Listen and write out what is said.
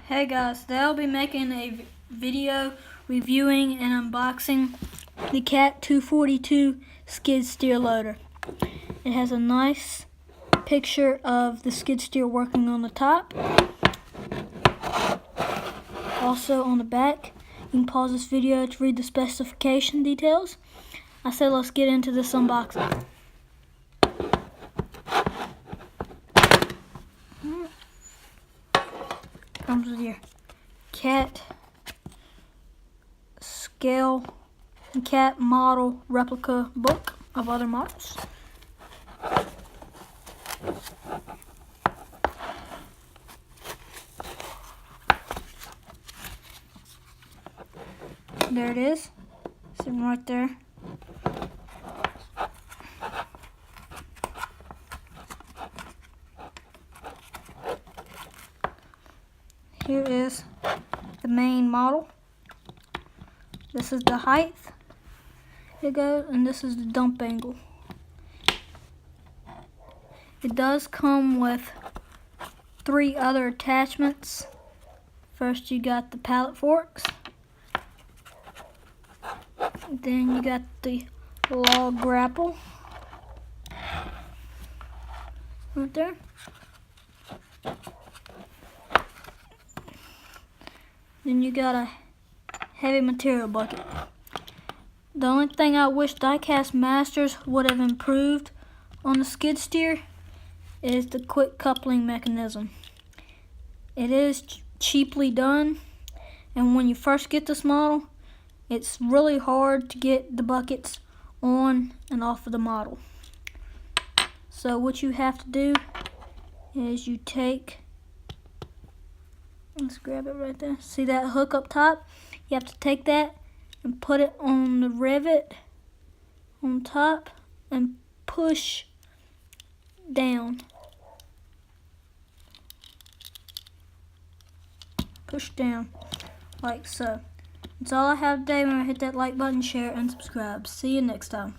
Hey guys, today I'll be making a video reviewing and unboxing the CAT 242 skid steer loader. It has a nice picture of the skid steer working on the top. Also on the back, you can pause this video to read the specification details. I said let's get into this unboxing. Comes with your CAT scale and CAT model replica book of other models. There it is, sitting right there. Here is the main model. This is the height it goes, and this is the dump angle. It does come with 3 other attachments. First you got the pallet forks. Then you got the log grapple right there. Then you got a heavy material bucket. The only thing I wish Die-Cast Masters would have improved on the skid steer is the quick coupling mechanism. It is cheaply done, and when you first get this model, it's really hard to get the buckets on and off of the model. So what you have to do is you take, let's grab it right there. See that hook up top? You have to take that and put it on the rivet on top and push down. Push down like so. That's all I have today. Remember, hit that like button, share, and subscribe. See you next time.